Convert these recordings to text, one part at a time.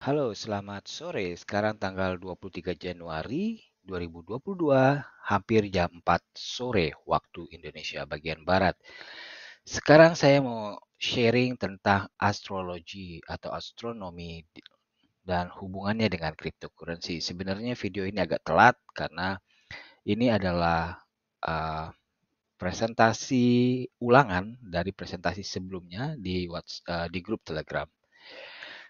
Halo, selamat sore. Sekarang tanggal 23 Januari 2022, hampir jam 4 sore waktu Indonesia bagian Barat. Sekarang saya mau sharing tentang astrologi atau astronomi dan hubungannya dengan cryptocurrency. Sebenarnya video ini agak telat karena ini adalah uh, presentasi ulangan dari presentasi sebelumnya di grup Telegram.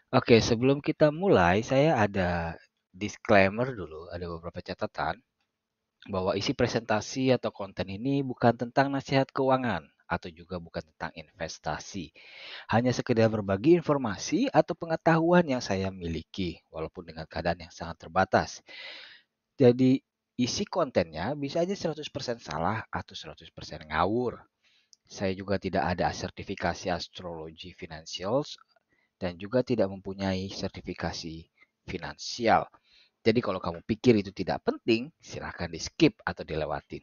Oke, sebelum kita mulai, saya ada disclaimer dulu, ada beberapa catatan bahwa isi presentasi atau konten ini bukan tentang nasihat keuangan atau juga bukan tentang investasi. Hanya sekedar berbagi informasi atau pengetahuan yang saya miliki, walaupun dengan keadaan yang sangat terbatas. Jadi, isi kontennya bisa aja 100% salah atau 100% ngawur. Saya juga tidak ada sertifikasi astrologi finansial dan juga tidak mempunyai sertifikasi finansial. Jadi kalau kamu pikir itu tidak penting, silahkan di skip atau dilewatin.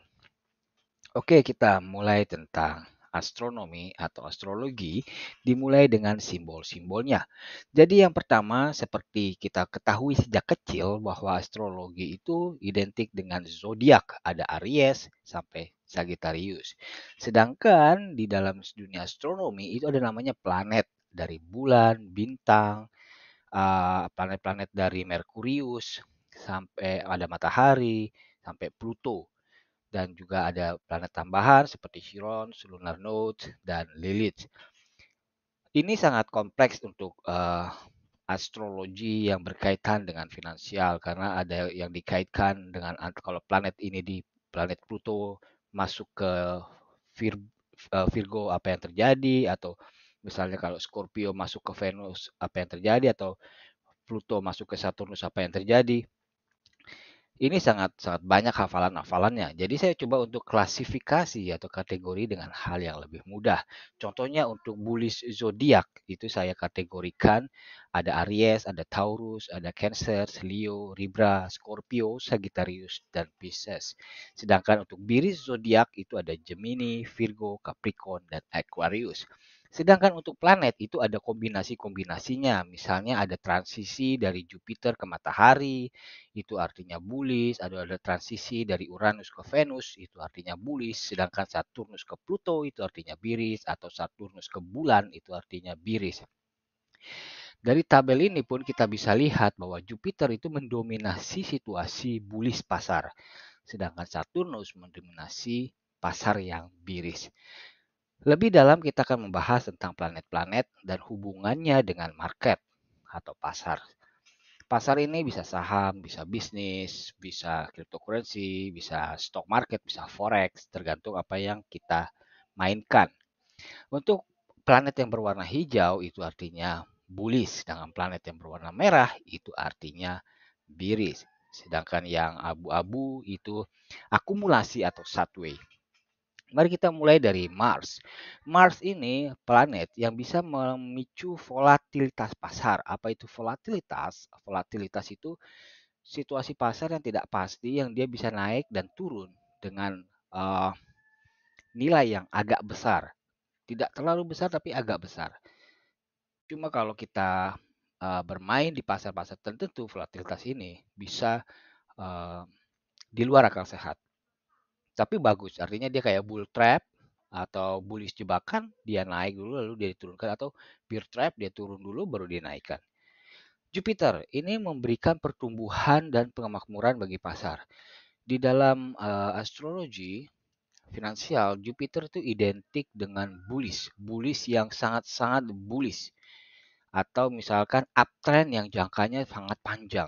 Oke, kita mulai tentang astronomi atau astrologi, dimulai dengan simbol-simbolnya. Jadi yang pertama, seperti kita ketahui sejak kecil bahwa astrologi itu identik dengan zodiak, ada Aries sampai Sagittarius. Sedangkan di dalam dunia astronomi itu ada namanya planet dari bulan, bintang, planet-planet dari Merkurius sampai ada matahari sampai Pluto dan juga ada planet tambahan seperti Chiron, Lunar Node dan Lilith. Ini sangat kompleks untuk astrologi yang berkaitan dengan finansial karena ada yang dikaitkan dengan kalau planet ini di planet Pluto masuk ke Virgo apa yang terjadi atau misalnya kalau Scorpio masuk ke Venus apa yang terjadi atau Pluto masuk ke Saturnus apa yang terjadi. Ini sangat sangat banyak hafalan-hafalannya. Jadi saya coba untuk klasifikasi atau kategori dengan hal yang lebih mudah. Contohnya untuk bullish zodiak itu saya kategorikan ada Aries, ada Taurus, ada Cancer, Leo, Libra, Scorpio, Sagittarius dan Pisces. Sedangkan untuk bearish zodiak itu ada Gemini, Virgo, Capricorn dan Aquarius. Sedangkan untuk planet itu ada kombinasi-kombinasinya. Misalnya ada transisi dari Jupiter ke matahari, itu artinya bullish, ada transisi dari Uranus ke Venus, itu artinya bullish, sedangkan Saturnus ke Pluto itu artinya bearish, atau Saturnus ke bulan itu artinya bearish. Dari tabel ini pun kita bisa lihat bahwa Jupiter itu mendominasi situasi bullish pasar, sedangkan Saturnus mendominasi pasar yang bearish. Lebih dalam kita akan membahas tentang planet-planet dan hubungannya dengan market atau pasar. Pasar ini bisa saham, bisa bisnis, bisa cryptocurrency, bisa stock market, bisa forex, tergantung apa yang kita mainkan. Untuk planet yang berwarna hijau itu artinya bullish, sedangkan planet yang berwarna merah itu artinya bearish. Sedangkan yang abu-abu itu akumulasi atau sideways. Mari kita mulai dari Mars. Mars ini planet yang bisa memicu volatilitas pasar. Apa itu volatilitas? Volatilitas itu situasi pasar yang tidak pasti, yang dia bisa naik dan turun dengan uh, nilai yang agak besar. Tidak terlalu besar tapi agak besar. Cuma kalau kita bermain di pasar-pasar tertentu, volatilitas ini bisa uh, di luar akal sehat. Tapi bagus, artinya dia kayak bull trap atau bullish jebakan, dia naik dulu lalu dia diturunkan, atau bear trap dia turun dulu baru dia naikkan. Jupiter ini memberikan pertumbuhan dan penmakmuran bagi pasar. Di dalam astrologi finansial, Jupiter itu identik dengan bullish, bullish yang sangat-sangat bullish, atau misalkan uptrend yang jangkanya sangat panjang.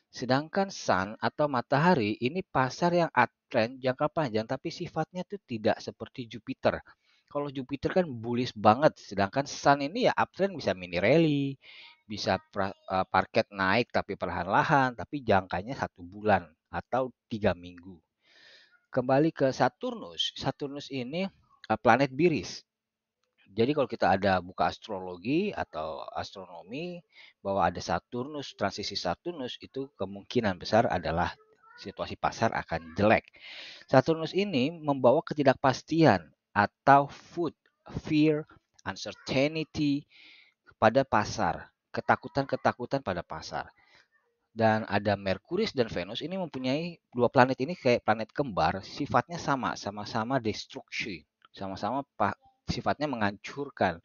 Sedangkan Sun atau matahari ini pasar yang uptrend jangka panjang tapi sifatnya tuh tidak seperti Jupiter. Kalau Jupiter kan bullish banget, sedangkan Sun ini ya uptrend bisa mini rally, bisa parket naik tapi perlahan-lahan, tapi jangkanya 1 bulan atau 3 minggu. Kembali ke Saturnus, Saturnus ini planet biris. Jadi kalau kita ada buka astrologi atau astronomi bahwa ada Saturnus, transisi Saturnus itu kemungkinan besar adalah situasi pasar akan jelek. Saturnus ini membawa ketidakpastian atau fear, uncertainty kepada pasar ketakutan-ketakutan pada pasar. Dan ada Merkurius dan Venus ini mempunyai dua planet ini kayak planet kembar, sifatnya sama-sama destruksi, sama-sama sifatnya menghancurkan,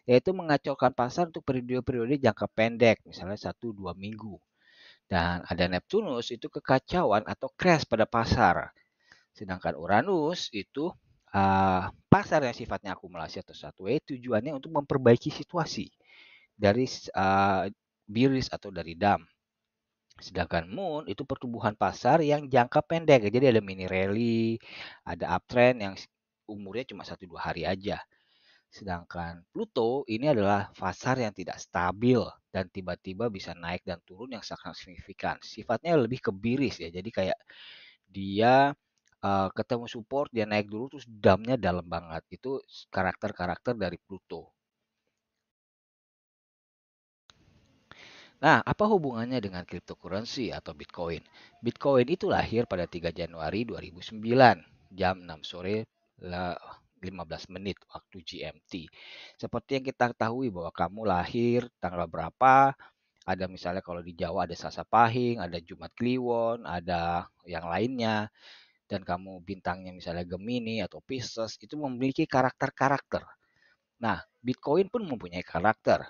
yaitu mengacaukan pasar untuk periode-periode jangka pendek, misalnya 1-2 minggu. Dan ada Neptunus itu kekacauan atau crash pada pasar. Sedangkan Uranus itu pasar yang sifatnya akumulasi atau satu tujuannya untuk memperbaiki situasi dari bearish atau dari dump. Sedangkan Moon itu pertumbuhan pasar yang jangka pendek. Jadi ada mini rally, ada uptrend yang umurnya cuma 1-2 hari aja. Sedangkan Pluto ini adalah pasar yang tidak stabil dan tiba-tiba bisa naik dan turun yang sangat signifikan. Sifatnya lebih ke bearish ya. Jadi kayak dia ketemu support, dia naik dulu terus dumpnya dalam banget. Itu karakter-karakter dari Pluto. Nah, apa hubungannya dengan cryptocurrency atau Bitcoin? Bitcoin itu lahir pada 3 Januari 2009, jam 6 sore 15 menit waktu GMT. Seperti yang kita ketahui bahwa kamu lahir tanggal berapa, ada misalnya kalau di Jawa ada Selasa Pahing, ada Jumat Kliwon, ada yang lainnya, dan kamu bintangnya misalnya Gemini atau Pisces, itu memiliki karakter-karakter. Nah, Bitcoin pun mempunyai karakter.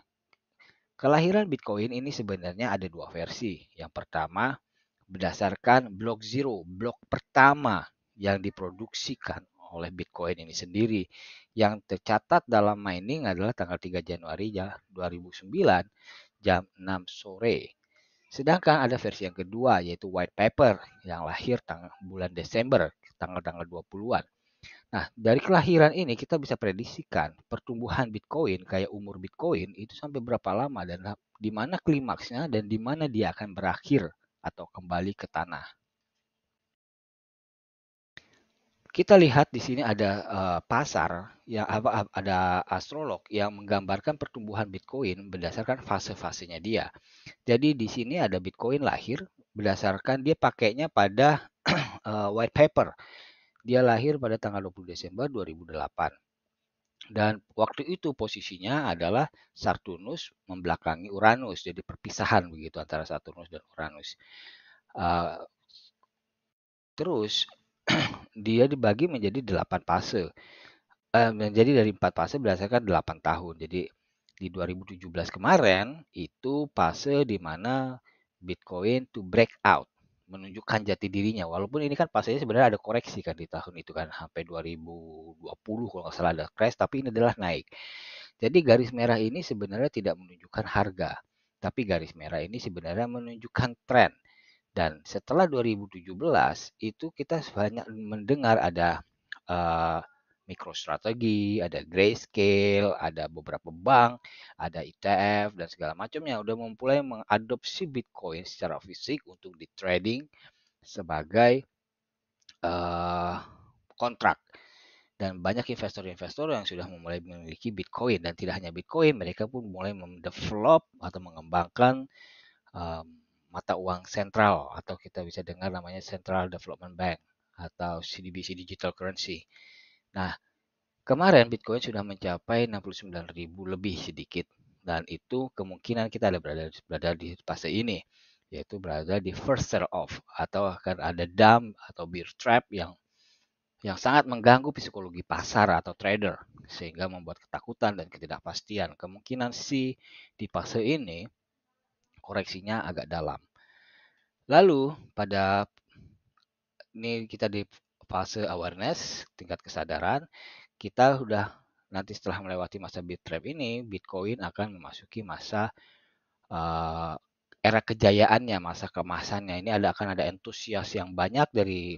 Kelahiran Bitcoin ini sebenarnya ada dua versi. Yang pertama, berdasarkan blok zero, blok pertama yang diproduksikan oleh Bitcoin ini sendiri. Yang tercatat dalam mining adalah tanggal 3 Januari 2009 jam 6 sore. Sedangkan ada versi yang kedua yaitu white paper yang lahir bulan Desember, tanggal-tanggal 20-an. Nah, dari kelahiran ini kita bisa prediksikan pertumbuhan Bitcoin kayak umur Bitcoin itu sampai berapa lama dan di mana klimaksnya dan di mana dia akan berakhir atau kembali ke tanah. Kita lihat di sini ada pasar yang ada astrolog yang menggambarkan pertumbuhan Bitcoin berdasarkan fase-fasenya dia. Jadi di sini ada Bitcoin lahir berdasarkan dia pakainya pada white paper. Dia lahir pada tanggal 20 Desember 2008. Dan waktu itu posisinya adalah Saturnus membelakangi Uranus, jadi perpisahan begitu antara Saturnus dan Uranus. Uh, Terus dia dibagi menjadi 8 fase. Menjadi dari 4 fase berdasarkan 8 tahun. Jadi di 2017 kemarin itu fase di mana Bitcoin to break out, menunjukkan jati dirinya. Walaupun ini kan fasenya sebenarnya ada koreksi kan di tahun itu kan sampai 2020 kalau nggak salah ada crash, tapi ini adalah naik. Jadi garis merah ini sebenarnya tidak menunjukkan harga, tapi garis merah ini sebenarnya menunjukkan tren. Dan setelah 2017 itu kita banyak mendengar ada uh, MicroStrategy, ada Grayscale, ada beberapa bank, ada ETF dan segala macamnya udah memulai mengadopsi Bitcoin secara fisik untuk di trading sebagai kontrak. Dan banyak investor-investor yang sudah mulai memiliki Bitcoin dan tidak hanya Bitcoin, mereka pun mulai mendevelop atau mengembangkan mata uang sentral atau kita bisa dengar namanya Central Development Bank atau CDBC Digital Currency. Nah, kemarin Bitcoin sudah mencapai 69.000 lebih sedikit dan itu kemungkinan kita ada berada di fase ini, yaitu berada di first sell off atau akan ada dump atau bear trap yang sangat mengganggu psikologi pasar atau trader sehingga membuat ketakutan dan ketidakpastian. Kemungkinan sih di fase ini koreksinya agak dalam. Lalu pada ini kita di fase awareness, tingkat kesadaran, kita sudah nanti setelah melewati masa bear trap ini, Bitcoin akan memasuki masa era kejayaannya, masa kemasannya. Ini akan ada antusias yang banyak dari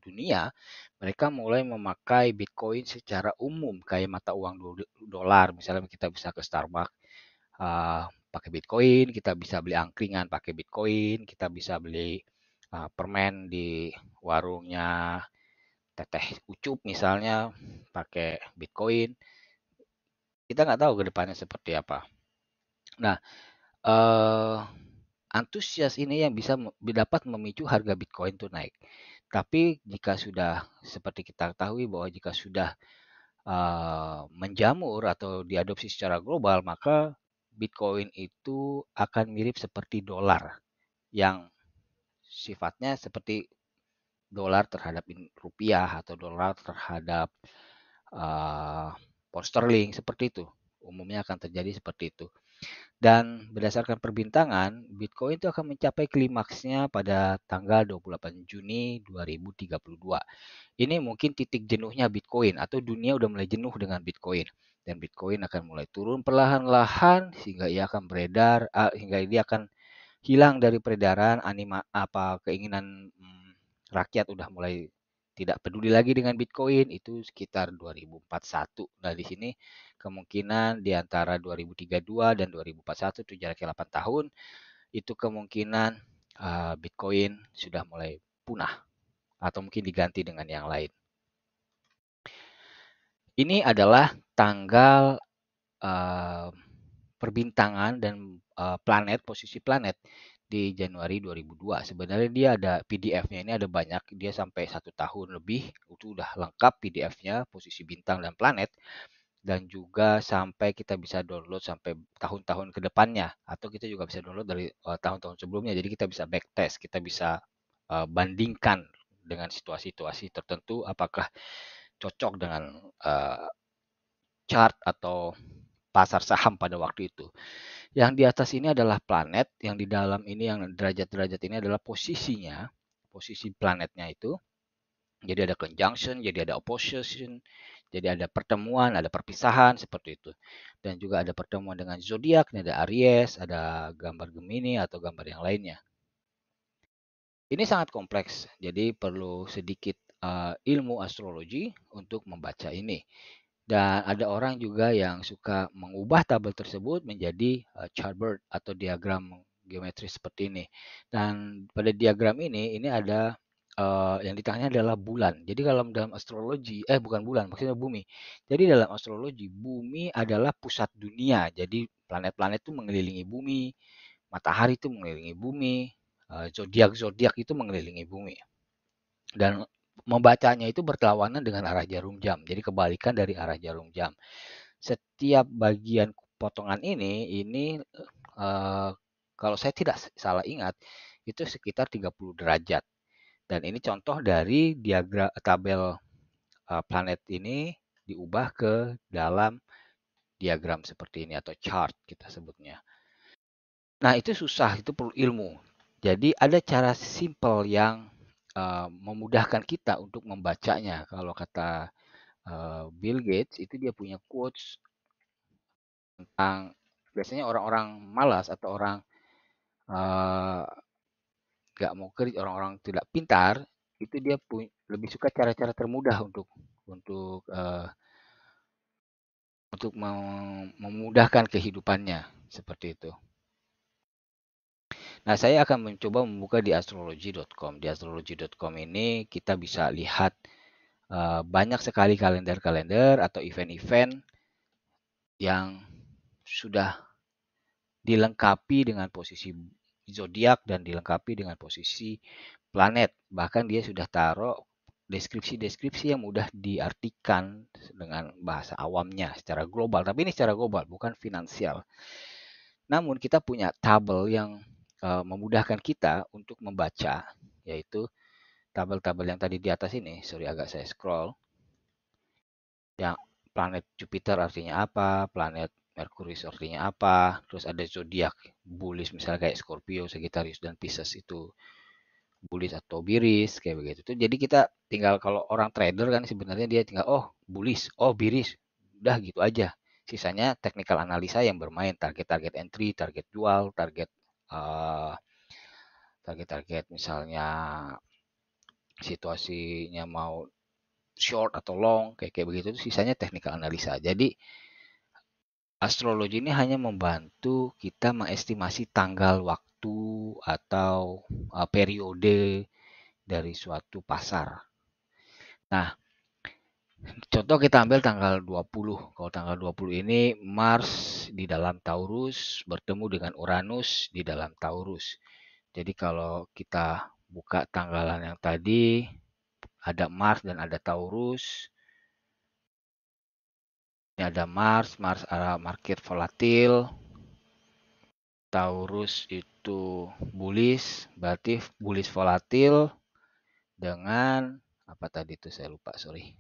dunia, mereka mulai memakai Bitcoin secara umum kayak mata uang dolar. Misalnya kita bisa ke Starbucks pakai Bitcoin, kita bisa beli angkringan pakai Bitcoin, kita bisa beli permen di warungnya Teteh Ucup misalnya pakai Bitcoin. Kita nggak tahu ke depannya seperti apa. Nah, antusias ini yang bisa dapat memicu harga Bitcoin itu naik. Tapi jika sudah seperti kita ketahui bahwa jika sudah menjamur atau diadopsi secara global, maka Bitcoin itu akan mirip seperti dolar yang sifatnya seperti dolar terhadap rupiah atau dolar terhadap pound sterling seperti itu. Umumnya akan terjadi seperti itu. Dan berdasarkan perbintangan, Bitcoin itu akan mencapai klimaksnya pada tanggal 28 Juni 2032. Ini mungkin titik jenuhnya Bitcoin atau dunia udah mulai jenuh dengan Bitcoin. Dan Bitcoin akan mulai turun perlahan-lahan sehingga ia akan beredar, hingga dia akan hilang dari peredaran keinginan rakyat udah mulai tidak peduli lagi dengan Bitcoin itu sekitar 2041. Nah, di sini kemungkinan di antara 2032 dan 2041 itu jaraknya 8 tahun, itu kemungkinan Bitcoin sudah mulai punah atau mungkin diganti dengan yang lain. Ini adalah tanggal perbintangan dan posisi planet di Januari 2002. Sebenarnya dia ada PDF-nya, ini ada banyak, dia sampai 1 tahun lebih, itu udah lengkap PDF-nya, posisi bintang dan planet, dan juga sampai kita bisa download sampai tahun-tahun ke depannya, atau kita juga bisa download dari tahun-tahun sebelumnya, jadi kita bisa backtest, kita bisa bandingkan dengan situasi-situasi tertentu, apakah cocok dengan chart atau pasar saham pada waktu itu. Yang di atas ini adalah planet, yang di dalam ini yang derajat-derajat ini adalah posisinya, posisi planetnya itu. Jadi ada conjunction, jadi ada opposition, jadi ada pertemuan, ada perpisahan seperti itu. Dan juga ada pertemuan dengan zodiak, ini ada Aries, ada gambar Gemini atau gambar yang lainnya. Ini sangat kompleks, jadi perlu sedikit ilmu astrologi untuk membaca ini. Dan ada orang juga yang suka mengubah tabel tersebut menjadi chartboard atau diagram geometris seperti ini. Dan pada diagram ini ada yang di tengahnya adalah bulan. Jadi kalau dalam astrologi, bukan bulan, maksudnya bumi. Jadi dalam astrologi, bumi adalah pusat dunia. Jadi planet-planet itu mengelilingi bumi, matahari itu mengelilingi bumi, zodiak-zodiak itu mengelilingi bumi. Dan membacanya itu berlawanan dengan arah jarum jam. Jadi kebalikan dari arah jarum jam. Setiap bagian potongan ini kalau saya tidak salah ingat itu sekitar 30 derajat. Dan ini contoh dari diagram tabel planet ini diubah ke dalam diagram seperti ini atau chart kita sebutnya. Nah, itu susah, itu perlu ilmu. Jadi ada cara simple yang memudahkan kita untuk membacanya. Kalau kata Bill Gates itu dia punya quotes tentang biasanya orang-orang malas atau orang nggak mau kerja, orang-orang tidak pintar itu dia lebih suka cara-cara termudah untuk memudahkan kehidupannya seperti itu. Nah, saya akan mencoba membuka di astrology.com. Di astrology.com ini kita bisa lihat banyak sekali kalender-kalender atau event-event yang sudah dilengkapi dengan posisi zodiak dan dilengkapi dengan posisi planet. Bahkan dia sudah taruh deskripsi-deskripsi yang mudah diartikan dengan bahasa awamnya secara global. Tapi ini secara global, bukan finansial. Namun kita punya tabel yang memudahkan kita untuk membaca, yaitu tabel-tabel yang tadi di atas ini. Sorry, agak saya scroll. Yang planet Jupiter artinya apa, planet Merkurius artinya apa, terus ada zodiak bullish misalnya kayak Scorpio, Sagittarius dan Pisces itu bullish atau biris kayak begitu. Tuh jadi kita tinggal kalau orang trader kan sebenarnya dia tinggal bullish, biris, udah gitu aja. Sisanya technical analisa yang bermain target-target entry, target jual, target misalnya situasinya mau short atau long kayak begitu, sisanya technical analisa. Jadi astrologi ini hanya membantu kita mengestimasi tanggal waktu atau periode dari suatu pasar. Nah, contoh kita ambil tanggal 20. Kalau tanggal 20 ini Mars di dalam Taurus bertemu dengan Uranus di dalam Taurus. Jadi kalau kita buka tanggalan yang tadi, ada Mars dan ada Taurus. Ini ada Mars arah market volatil. Taurus itu bullish, berarti bullish volatil dengan apa tadi itu saya lupa, sorry.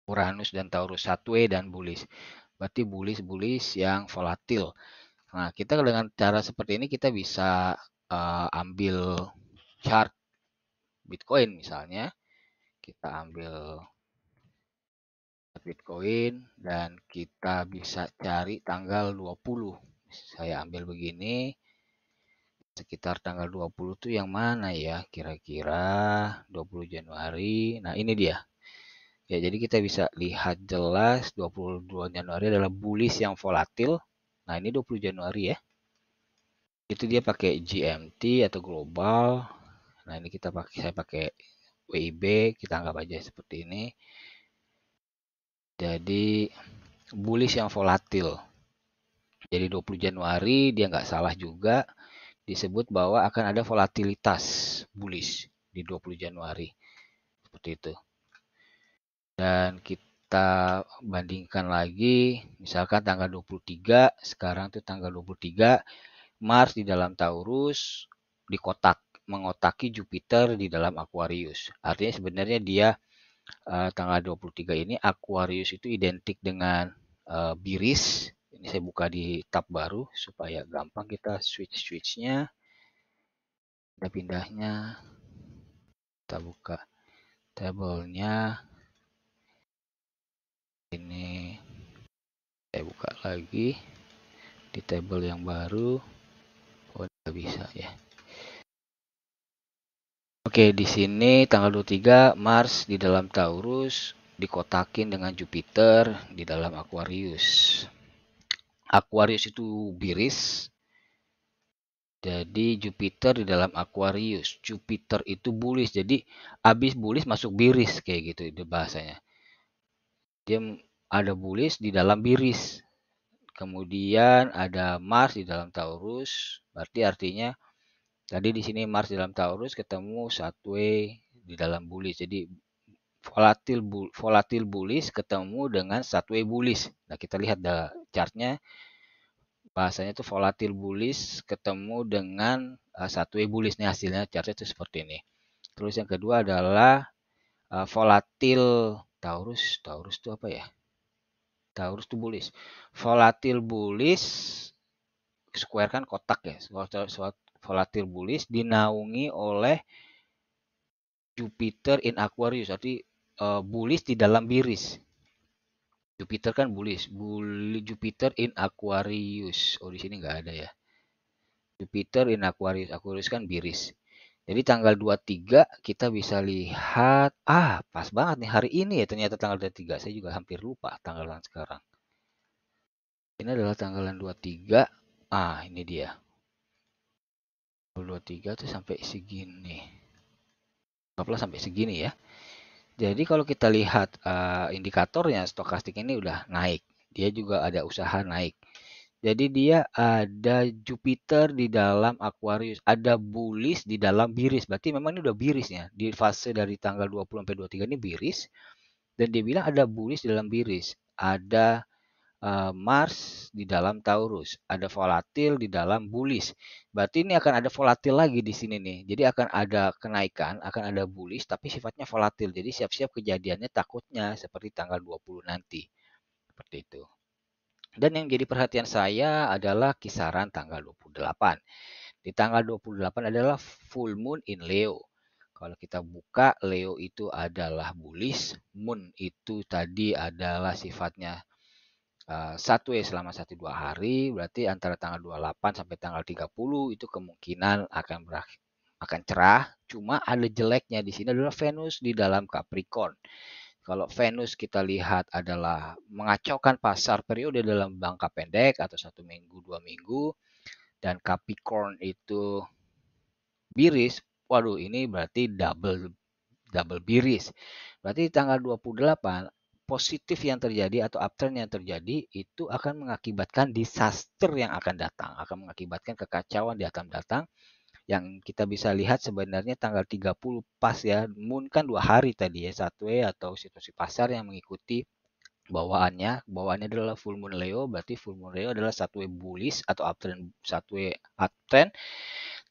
Uranus dan Taurus, Satwe dan bullish. Berarti bullish yang volatil. Nah, kita dengan cara seperti ini kita bisa ambil chart Bitcoin misalnya. Kita ambil Bitcoin dan kita bisa cari tanggal 20. Saya ambil begini. Sekitar tanggal 20 tuh yang mana ya? Kira-kira 20 Januari. Nah, ini dia. Ya, jadi kita bisa lihat jelas 22 Januari adalah bullish yang volatil. Nah, ini 20 Januari ya. Itu dia pakai GMT atau global. Nah, ini saya pakai WIB, kita anggap aja seperti ini. Jadi bullish yang volatil. Jadi 20 Januari dia nggak salah juga disebut bahwa akan ada volatilitas bullish di 20 Januari. Seperti itu. Dan kita bandingkan lagi, misalkan tanggal 23, sekarang tuh tanggal 23, Mars di dalam Taurus mengotaki Jupiter di dalam Aquarius. Artinya sebenarnya dia tanggal 23 ini Aquarius itu identik dengan Biris. Ini saya buka di tab baru supaya gampang kita switch-switchnya. Kita pindahnya. Kita buka tabelnya. Ini saya buka lagi di table yang baru. Oh, nggak bisa ya. Oke, di sini tanggal 23 Mars di dalam Taurus dikotakin dengan Jupiter di dalam Aquarius. Aquarius itu Biris. Jadi Jupiter di dalam Aquarius. Jupiter itu bullish. Jadi habis bullish masuk Biris kayak gitu itu bahasanya. Dia ada bullish di dalam Biris. Kemudian ada Mars di dalam Taurus. Berarti artinya tadi di sini Mars di dalam Taurus ketemu Satwe di dalam bullish. Jadi volatil bullish ketemu dengan Satwe bullish. Nah, kita lihat chartnya. Bahasanya itu volatil bullish ketemu dengan Satwe bullish. Nih hasilnya chartnya itu seperti ini. Terus yang kedua adalah volatil Taurus. Taurus itu apa ya? Taurus itu bullish. Volatil bullish square kan kotak ya. Volatil bullish dinaungi oleh Jupiter in Aquarius. Arti bullish di dalam Biris. Jupiter kan bullish. Jupiter in Aquarius. Oh, di sini nggak ada ya. Jupiter in Aquarius. Aquarius kan Biris. Jadi tanggal 23 kita bisa lihat. Pas banget nih hari ini ya ternyata tanggal 23. Saya juga hampir lupa tanggalan sekarang. Ini adalah tanggalan 23. Ini dia. 23 tuh sampai segini. Anggaplah sampai segini ya. Jadi kalau kita lihat indikatornya stokastik ini udah naik. Dia juga ada usaha naik. Jadi dia ada Jupiter di dalam Aquarius, ada bullish di dalam Biris. Berarti memang ini udah birisnya. Di fase dari tanggal 20 sampai 23 ini biris. Dan dia bilang ada bullish di dalam Biris. Ada Mars di dalam Taurus, ada volatil di dalam bullish. Berarti ini akan ada volatil lagi di sini nih. Jadi akan ada kenaikan, akan ada bullish tapi sifatnya volatil. Jadi siap-siap kejadiannya takutnya seperti tanggal 20 nanti. Seperti itu. Dan yang jadi perhatian saya adalah kisaran tanggal 28. Di tanggal 28 adalah full moon in Leo. Kalau kita buka, Leo itu adalah bullish, moon itu tadi adalah sifatnya 1 selama 1-2 hari, berarti antara tanggal 28 sampai tanggal 30 itu kemungkinan akan cerah. Cuma ada jeleknya di sini adalah Venus di dalam Capricorn. Kalau Venus kita lihat adalah mengacaukan pasar periode dalam jangka pendek atau 1 minggu, 2 minggu, dan Capricorn itu biris. Waduh, ini berarti double biris. Berarti tanggal 28 positif yang terjadi atau uptrend yang terjadi itu akan mengakibatkan disaster yang akan datang, akan mengakibatkan kekacauan di akan datang yang kita bisa lihat sebenarnya tanggal 30 pas ya. Moon kan 2 hari tadi ya, Satwe atau situasi pasar yang mengikuti bawaannya adalah full moon Leo, berarti full moon Leo adalah satu bullish atau uptrend, satu uptrend.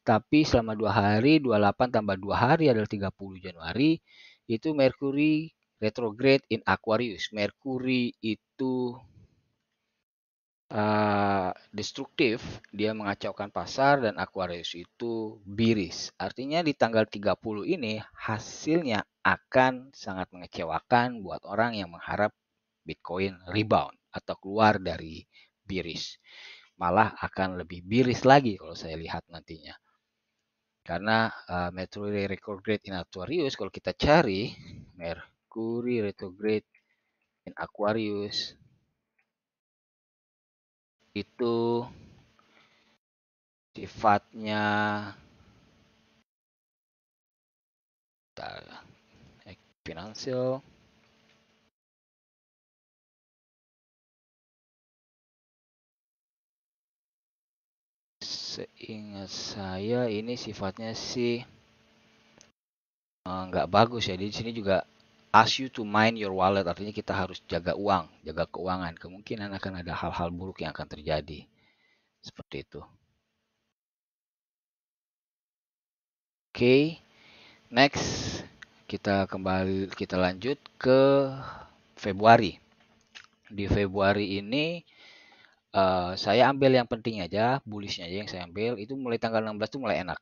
Tapi selama 2 hari, 28 tambah 2 hari adalah 30 Januari, itu Mercury retrograde in Aquarius. Mercury itu destruktif, dia mengacaukan pasar, dan Aquarius itu bearish. Artinya di tanggal 30 ini hasilnya akan sangat mengecewakan buat orang yang mengharap Bitcoin rebound atau keluar dari bearish. Malah akan lebih bearish lagi kalau saya lihat nantinya. Karena Mercury retrograde in Aquarius, kalau kita cari Mercury retrograde in Aquarius itu sifatnya finansial. Seingat saya ini sifatnya sih nggak bagus ya. Di sini juga ask you to mind your wallet, artinya kita harus jaga uang, jaga keuangan. Kemungkinan akan ada hal-hal buruk yang akan terjadi. Seperti itu. Oke, next kita lanjut ke Februari. Di Februari ini saya ambil yang penting aja, bullishnya aja yang saya ambil. Itu mulai tanggal 16 itu mulai enak.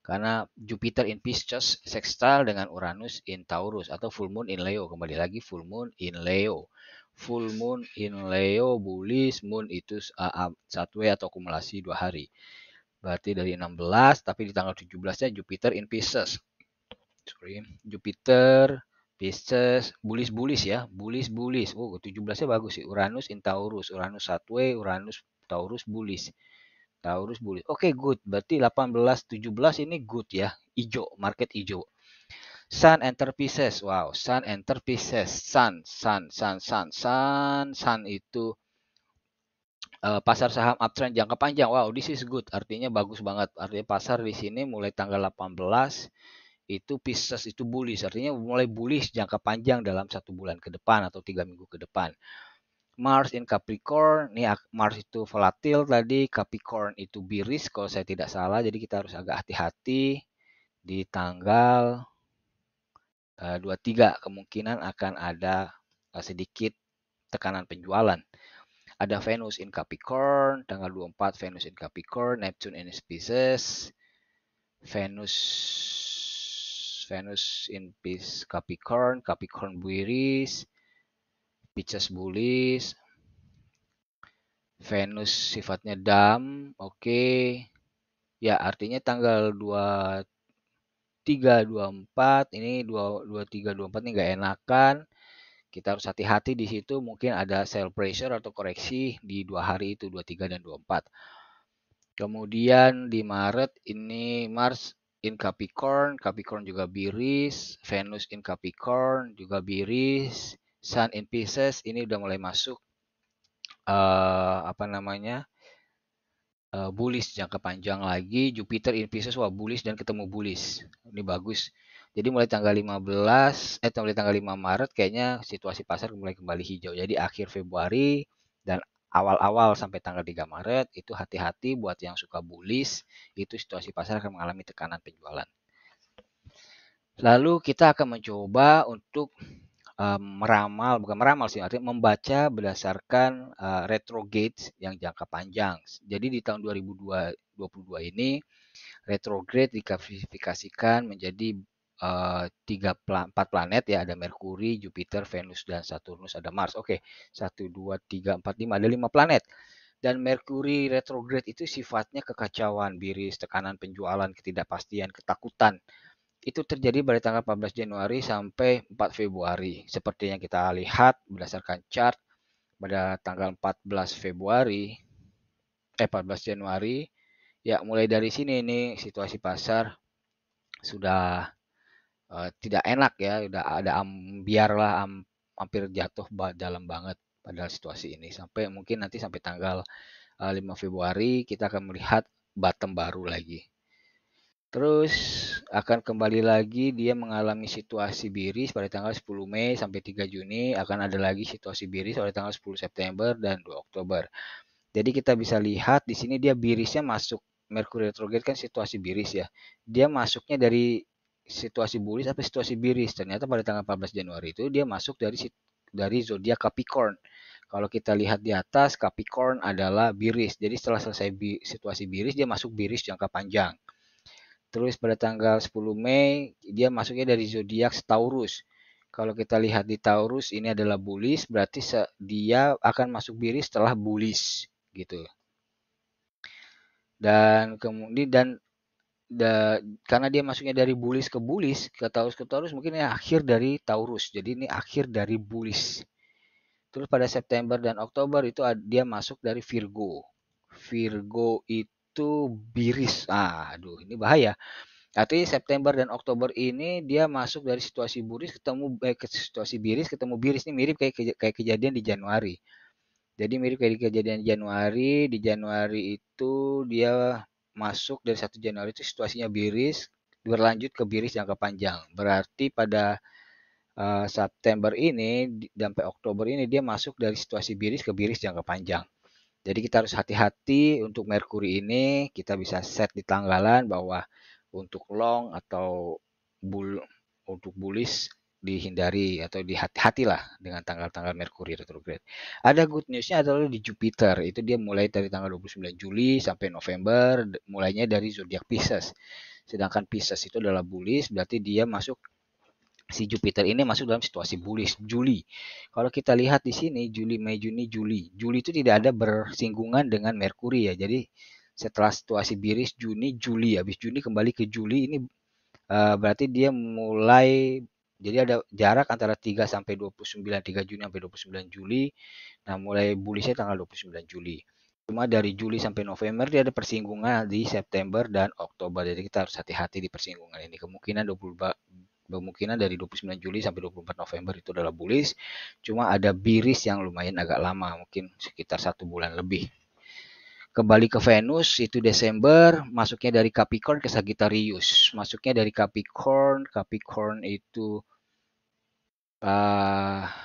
Karena Jupiter in Pisces sextile dengan Uranus in Taurus atau full moon in Leo. Kembali lagi full moon in Leo. Full moon in Leo bullish, moon itu satwe atau akumulasi 2 hari. Berarti dari 16, tapi di tanggal 17-nya Jupiter in Pisces. Jupiter Pisces bullish ya, bullish. Oh, 17-nya bagus sih. Uranus in Taurus, Uranus satwe, Uranus Taurus bullish. Oke, good. Berarti 18 17 ini good ya. Ijo, market ijo. Sun enter Pisces. Wow, Sun enter Pisces. Sun itu pasar saham uptrend jangka panjang. Wow, this is good. Artinya bagus banget. Artinya pasar di sini mulai tanggal 18 itu Pisces itu bullish. Artinya mulai bullish jangka panjang dalam 1 bulan ke depan atau 3 minggu ke depan. Mars in Capricorn, ini Mars itu volatil tadi, Capricorn itu bearish kalau saya tidak salah, jadi kita harus agak hati-hati di tanggal 23 kemungkinan akan ada sedikit tekanan penjualan. Ada Venus in Capricorn, tanggal 24 Venus in Capricorn, Neptune in Pisces, Venus in Capricorn, Capricorn bearish, Pisces bullish, Venus sifatnya dam, oke. Ya, artinya tanggal 23, 24, ini 23, 24 ini nggak enakan. Kita harus hati-hati di situ, mungkin ada sell pressure atau koreksi di 2 hari itu, 23 dan 24. Kemudian di Maret ini Mars in Capricorn, Capricorn juga bearish, Venus in Capricorn juga bearish, Sun in Pisces ini udah mulai masuk bullish jangka panjang lagi. Jupiter in Pisces, wah bullish dan ketemu bullish. Ini bagus. Jadi mulai tanggal 5 Maret kayaknya situasi pasar mulai kembali hijau. Jadi akhir Februari dan awal-awal sampai tanggal 3 Maret itu hati-hati buat yang suka bullish, itu situasi pasar akan mengalami tekanan penjualan. Lalu kita akan mencoba untuk bukan meramal sih, artinya membaca berdasarkan retrograde yang jangka panjang. Jadi di tahun 2022 ini retrograde diklasifikasikan menjadi 4 planet ya, ada Merkuri, Jupiter, Venus, dan Saturnus, ada Mars. Oke, 1, 2, 3, 4, 5, ada 5 planet. Dan Merkuri retrograde itu sifatnya kekacauan, bearish, tekanan penjualan, ketidakpastian, ketakutan. Itu terjadi pada tanggal 14 Januari sampai 4 Februari. Seperti yang kita lihat berdasarkan chart pada tanggal 14 Januari, ya mulai dari sini nih situasi pasar sudah tidak enak ya, udah ada ambiar lah, hampir jatuh dalam banget pada situasi ini. Sampai mungkin nanti sampai tanggal 5 Februari kita akan melihat bottom baru lagi. Terus akan kembali lagi dia mengalami situasi biris pada tanggal 10 Mei sampai 3 Juni, akan ada lagi situasi biris pada tanggal 10 September dan 2 Oktober. Jadi kita bisa lihat di sini dia birisnya masuk Merkuri retrograde kan situasi biris ya. Dia masuknya dari situasi bullish sampai situasi biris. Ternyata pada tanggal 14 Januari itu dia masuk dari zodiak Capricorn. Kalau kita lihat di atas, Capricorn adalah biris. Jadi setelah selesai situasi biris, dia masuk biris jangka panjang. Terus pada tanggal 10 Mei, dia masuknya dari zodiak Taurus. Kalau kita lihat di Taurus, ini adalah bullish, berarti dia akan masuk biris setelah bullish gitu. Dan kemudian karena dia masuknya dari bullish ke Taurus mungkin ini akhir dari Taurus. Jadi ini akhir dari bullish. Terus pada September dan Oktober itu dia masuk dari Virgo. Virgo itu biris. Aduh, ini bahaya. Artinya September dan Oktober ini dia masuk dari situasi buris ke situasi biris ketemu biris, ini mirip kayak kejadian di Januari. Jadi mirip kayak kejadian Januari. Di Januari itu dia masuk dari 1 Januari itu situasinya biris berlanjut ke biris jangka panjang. Berarti pada September ini sampai Oktober ini dia masuk dari situasi biris ke biris jangka panjang. Jadi kita harus hati-hati untuk Merkuri ini. Kita bisa set di tanggalan bahwa untuk long atau untuk bullish dihindari atau dihati-hatilah dengan tanggal-tanggal Merkuri retrograde. Ada good newsnya adalah di Jupiter. Itu dia mulai dari tanggal 29 Juli sampai November, mulainya dari zodiak Pisces. Sedangkan Pisces itu adalah bullish, berarti dia masuk si Jupiter ini masuk dalam situasi bullish Juli. Kalau kita lihat di sini Juli, Mei, Juni, Juli. Juli itu tidak ada bersinggungan dengan Merkuri ya. Jadi setelah situasi biris Juni, Juli, habis Juni kembali ke Juli, ini berarti dia mulai, jadi ada jarak antara 3 sampai 29, 3 Juni sampai 29 Juli. Nah, mulai bullishnya tanggal 29 Juli. Cuma dari Juli sampai November dia ada persinggungan di September dan Oktober. Jadi kita harus hati-hati di persinggungan ini. Kemungkinan dari 29 Juli sampai 24 November itu adalah bullish. Cuma ada biris yang lumayan agak lama, mungkin sekitar 1 bulan lebih. Kembali ke Venus itu Desember, masuknya dari Capricorn ke Sagittarius. Masuknya dari Capricorn itu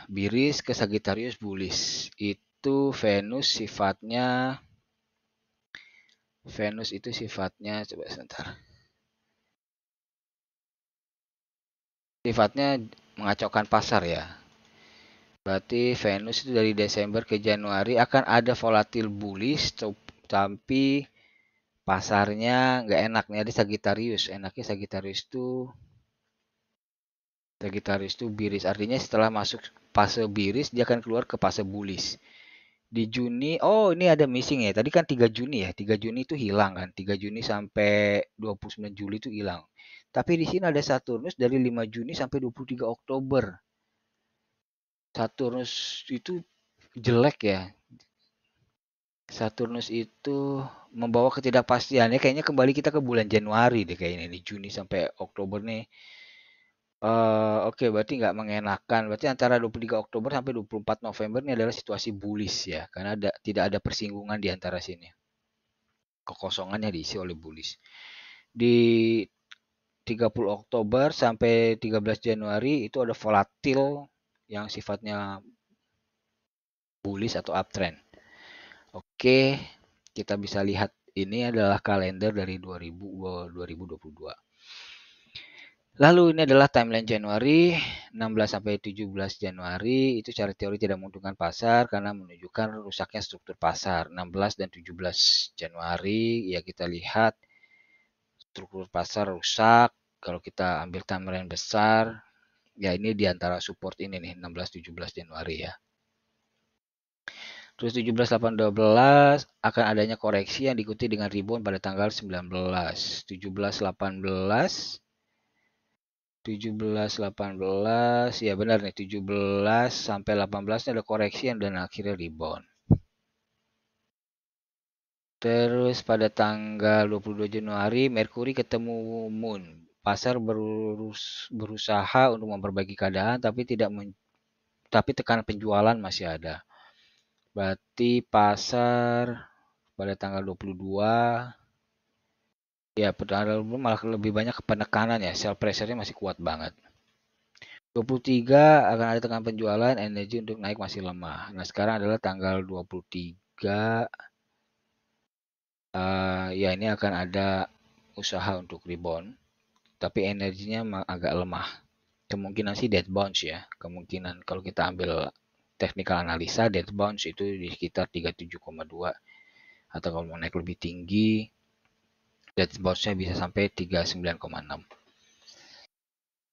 biris ke Sagittarius bullish. Itu Venus itu sifatnya coba sebentar. Sifatnya mengacaukan pasar ya. Berarti Venus itu dari Desember ke Januari akan ada volatil bullish, tapi pasarnya nggak enak nih. Ada Sagittarius. Enaknya Sagittarius itu biris. Artinya setelah masuk fase biris, dia akan keluar ke fase bullish. Di Juni, oh ini ada missing ya. Tadi kan 3 Juni ya. 3 Juni itu hilang kan. 3 Juni sampai 29 Juli itu hilang. Tapi di sini ada Saturnus dari 5 Juni sampai 23 Oktober. Saturnus itu jelek ya. Saturnus itu membawa ketidakpastian ya, kayaknya kembali kita ke bulan Januari deh kayaknya di Juni sampai Oktober nih. Oke, berarti nggak mengenakan. Berarti antara 23 Oktober sampai 24 November ini adalah situasi bullish ya, karena tidak ada persinggungan di antara sini. Kekosongannya diisi oleh bullish. Di 30 Oktober sampai 13 Januari itu ada volatil yang sifatnya bullish atau uptrend. Oke, kita bisa lihat ini adalah kalender dari 2022. Lalu ini adalah timeline Januari, 16 sampai 17 Januari, itu secara teori tidak menguntungkan pasar karena menunjukkan rusaknya struktur pasar. 16 dan 17 Januari, ya kita lihat struktur pasar rusak. Kalau kita ambil timeline besar, ya ini di antara support ini nih, 16-17 Januari ya. Terus 17-18 akan adanya koreksi yang diikuti dengan rebound pada tanggal 19. 17-18 ya benar nih, 17 sampai 18 ada koreksi dan akhirnya rebound. Terus pada tanggal 22 Januari Merkuri ketemu Moon. Pasar berusaha untuk memperbaiki keadaan tapi tekanan penjualan masih ada. Berarti pasar pada tanggal 22 Ya, perdagangan malah lebih banyak ke penekanan ya, sell pressure-nya masih kuat banget. 23 akan ada tekanan penjualan, energi untuk naik masih lemah. Nah, sekarang adalah tanggal 23, ya ini akan ada usaha untuk rebound, tapi energinya agak lemah. Kemungkinan sih dead bounce ya, kemungkinan kalau kita ambil technical analisa, dead bounce itu di sekitar 37,2, atau kalau mau naik lebih tinggi, dead bounce-nya bisa sampai 39,6.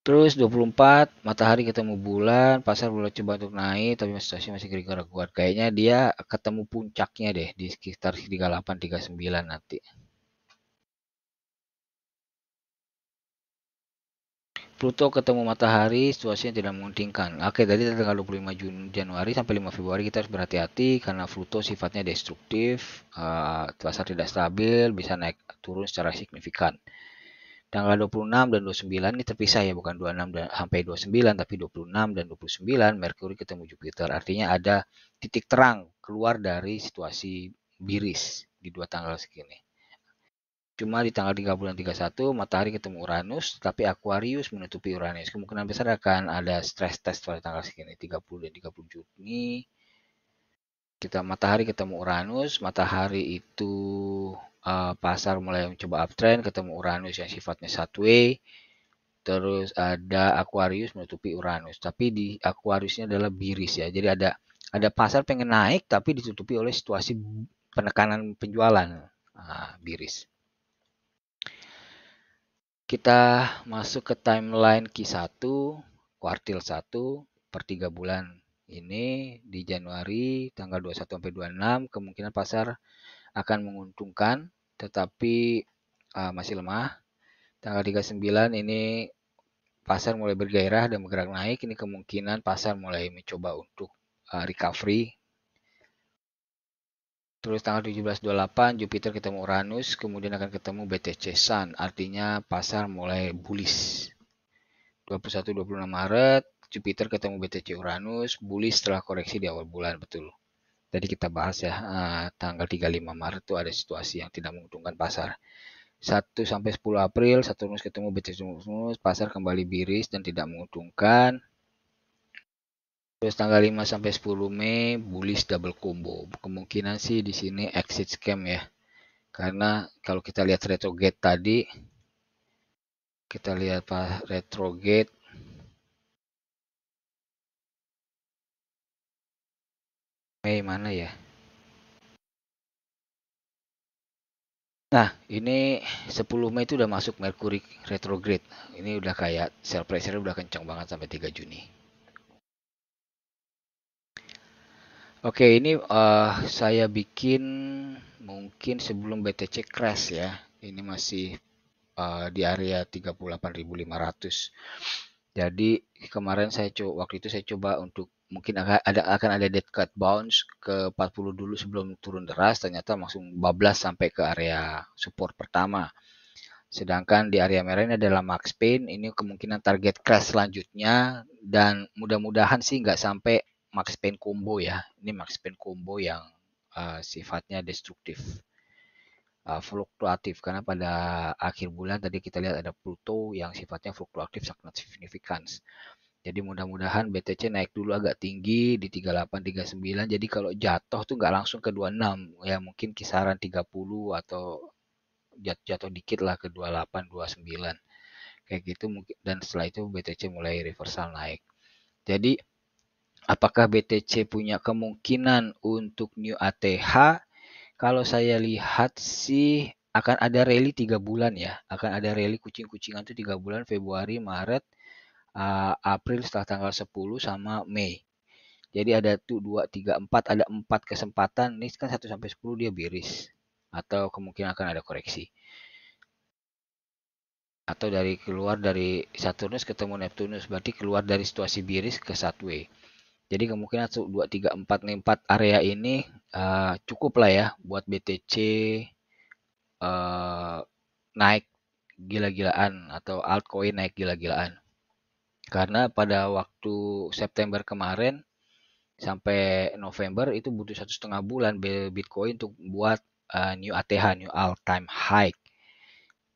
Terus 24, matahari ketemu bulan, pasar boleh coba untuk naik, tapi situasi masih keraguan. Kayaknya dia ketemu puncaknya deh di sekitar 38, 39 nanti. Pluto ketemu matahari, situasinya tidak menguntungkan. Oke, tadi tanggal 25 Januari sampai 5 Februari kita harus berhati-hati karena Pluto sifatnya destruktif, pasar tidak stabil, bisa naik turun secara signifikan. Tanggal 26 dan 29 ini terpisah ya, bukan 26 sampai 29, tapi 26 dan 29 Merkuri ketemu Jupiter. Artinya ada titik terang keluar dari situasi biris di dua tanggal segini. Cuma di tanggal 30 dan 31 matahari ketemu Uranus, tapi Aquarius menutupi Uranus. Kemungkinan besar akan ada stress test pada tanggal segini, 30 dan 30 Juni. Kita matahari ketemu Uranus, matahari itu pasar mulai mencoba uptrend, ketemu Uranus yang sifatnya sideway. Terus ada Aquarius menutupi Uranus. Tapi di Aquariusnya adalah biris ya. Jadi ada pasar pengen naik tapi ditutupi oleh situasi penekanan penjualan. Nah, biris. Kita masuk ke timeline Q1, kuartil 1 per 3 bulan. Ini di Januari tanggal 21 sampai 26 kemungkinan pasar akan menguntungkan tetapi masih lemah. Tanggal 39 ini pasar mulai bergairah dan bergerak naik, ini kemungkinan pasar mulai mencoba untuk recovery. Terus tanggal 17-28 Jupiter ketemu Uranus, kemudian akan ketemu BTC Sun, artinya pasar mulai bullish. 21-26 Maret Jupiter ketemu BTC Uranus, bullish setelah koreksi di awal bulan, betul. Tadi kita bahas ya, tanggal 35 Maret itu ada situasi yang tidak menguntungkan pasar. 1 sampai 10 April Saturnus ketemu BTC Uranus, pasar kembali biris dan tidak menguntungkan. Terus tanggal 5 sampai 10 Mei bullish double combo. Kemungkinan sih di sini exit scam ya. Karena kalau kita lihat retrograde tadi, kita lihat pas retrograde Mei mana ya? Nah, ini 10 Mei itu udah masuk Mercury retrograde. Ini udah kayak sell pressure udah kencang banget sampai 3 Juni. Oke, ini saya bikin mungkin sebelum BTC crash ya. Ini masih di area 38.500. Jadi kemarin waktu itu saya coba untuk mungkin akan ada dead cut bounce ke 40 dulu sebelum turun deras, ternyata langsung bablas sampai ke area support pertama. Sedangkan di area merah ini adalah max pain, ini kemungkinan target crash selanjutnya dan mudah-mudahan sih nggak sampai max pain combo ya. Ini max pain combo yang sifatnya destruktif. Fluktuatif karena pada akhir bulan tadi kita lihat ada Pluto yang sifatnya fluktuatif sangat signifikan. Jadi mudah-mudahan BTC naik dulu agak tinggi di 38 39. Jadi kalau jatuh tuh nggak langsung ke 26 ya, mungkin kisaran 30 atau jatuh dikit lah ke 28 29 kayak gitu mungkin, dan setelah itu BTC mulai reversal naik. Jadi apakah BTC punya kemungkinan untuk new ATH? Kalau saya lihat sih akan ada rally 3 bulan ya. Akan ada rally kucing-kucingan tuh 3 bulan, Februari, Maret, April setelah tanggal 10 sama Mei. Jadi ada tuh 2, 3, 4, ada 4 kesempatan. Ini kan 1 sampai 10 dia bearish. Atau kemungkinan akan ada koreksi. Atau keluar dari Saturnus ketemu Neptunus, berarti keluar dari situasi bearish ke sideway. Jadi kemungkinan 1, 2, 3, 4 nih, 4 area ini cukup lah ya buat BTC naik gila-gilaan atau altcoin naik gila-gilaan. Karena pada waktu September kemarin sampai November itu butuh 1,5 bulan Bitcoin untuk buat new ATH, new all time high.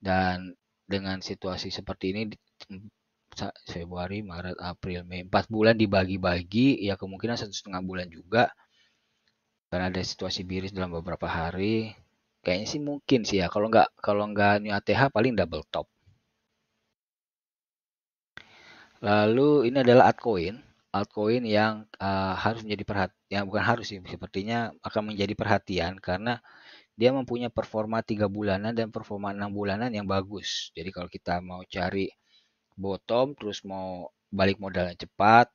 Dan dengan situasi seperti ini Februari, Maret, April, Mei, 4 bulan dibagi-bagi, ya kemungkinan 1,5 bulan juga. Karena ada situasi biris dalam beberapa hari. Kayaknya sih mungkin sih ya. Kalau nggak New ATH paling double top. Lalu ini adalah altcoin yang harus menjadi perhatian, ya bukan harus sih, sepertinya akan menjadi perhatian karena dia mempunyai performa 3 bulanan dan performa 6 bulanan yang bagus. Jadi kalau kita mau cari bottom terus mau balik modalnya cepat,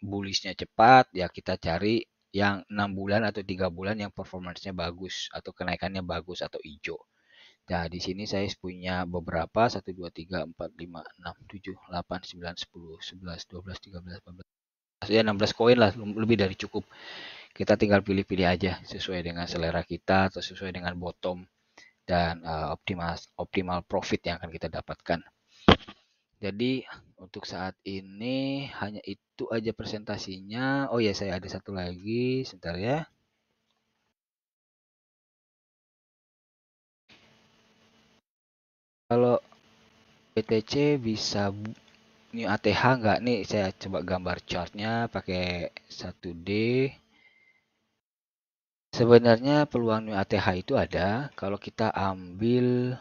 bullishnya cepat, ya kita cari yang 6 bulan atau 3 bulan yang performance-nya bagus atau kenaikannya bagus atau hijau. Nah, di sini saya punya beberapa 1 2 3 4 5 6 7 8 9 10 11 12 13 14 ya 16 koin lah, lebih dari cukup. Kita tinggal pilih-pilih aja sesuai dengan selera kita atau sesuai dengan bottom dan optimal profit yang akan kita dapatkan. Jadi untuk saat ini hanya itu aja presentasinya. Oh ya, saya ada satu lagi, sebentar ya. Kalau BTC bisa New ATH nggak nih? Saya coba gambar chartnya pakai 1D. Sebenarnya peluang New ATH itu ada kalau kita ambil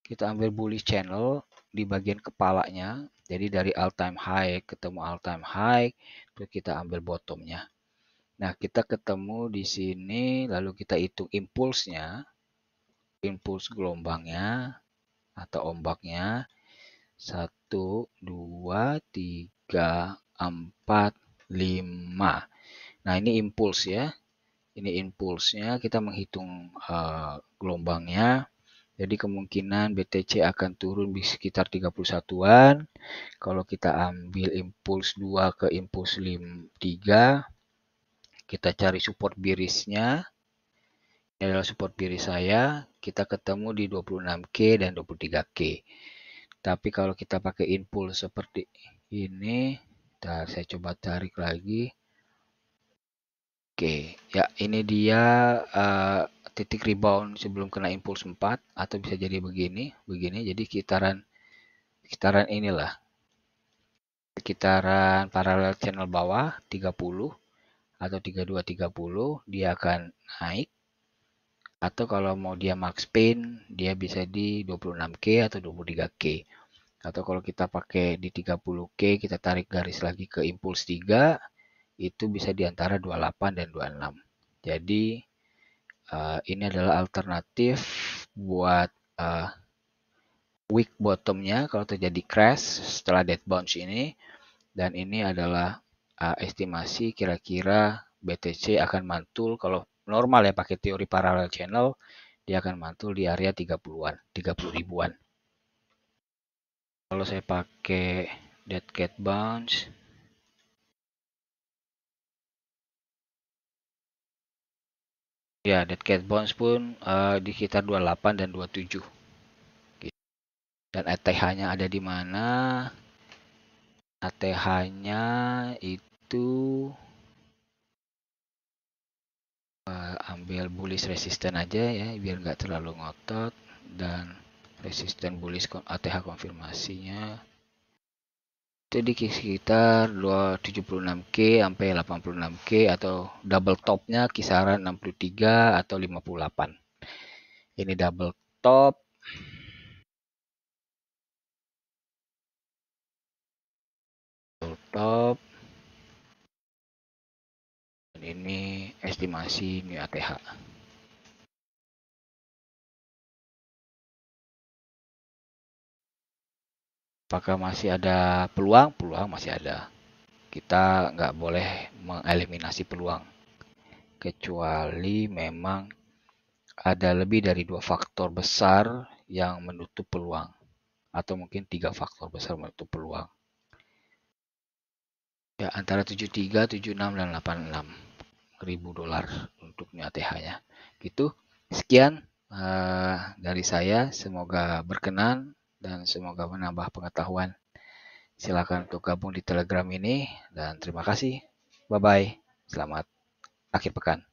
kita ambil bullish channel di bagian kepalanya. Jadi dari all time high ketemu all time high, terus kita ambil bottomnya. Nah, kita ketemu di sini, lalu kita hitung impulsnya, impuls gelombangnya atau ombaknya. 1, 2, 3, 4, 5. Nah, ini impuls ya. Ini impulsnya, kita menghitung gelombangnya. Jadi kemungkinan BTC akan turun di sekitar 31-an. Kalau kita ambil impuls 2 ke impuls 3, kita cari support bearish-nya. Ini adalah support bearish saya. Kita ketemu di 26K dan 23K. Tapi kalau kita pakai impuls seperti ini, saya coba tarik lagi. Oke, ya ini dia titik rebound sebelum kena impuls 4 atau bisa jadi begini. Jadi sekitaran inilah. Sekitaran paralel channel bawah 30 atau 3230 dia akan naik. Atau kalau mau dia max pain, dia bisa di 26K atau 23K. Atau kalau kita pakai di 30K, kita tarik garis lagi ke impuls 3, itu bisa di antara 28 dan 26. Jadi ini adalah alternatif buat weak bottomnya kalau terjadi crash setelah dead bounce ini. Dan ini adalah estimasi kira-kira BTC akan mantul kalau normal ya pakai teori parallel channel, dia akan mantul di area 30-an, 30 ribuan. Kalau saya pakai dead cat bounce, ya dead cat bounce pun di sekitar 28 dan 27. Dan ATH-nya ada di mana? ATH-nya itu ambil bullish resistance aja ya, biar nggak terlalu ngotot. Dan resisten bullish ATH konfirmasinya itu di sekitar 76K sampai 86K atau double topnya kisaran 63 atau 58. Ini double top. Dan ini estimasi New ATH. Apakah masih ada peluang? Peluang masih ada. Kita nggak boleh mengeliminasi peluang. Kecuali memang ada lebih dari 2 faktor besar yang menutup peluang. Atau mungkin 3 faktor besar menutup peluang. Ya, antara 73, 76, dan 86 ribu dolar untuk ATH-nya. Gitu. Sekian dari saya. Semoga berkenan dan semoga menambah pengetahuan. Silakan untuk gabung di Telegram ini dan terima kasih. Bye-bye. Selamat akhir pekan.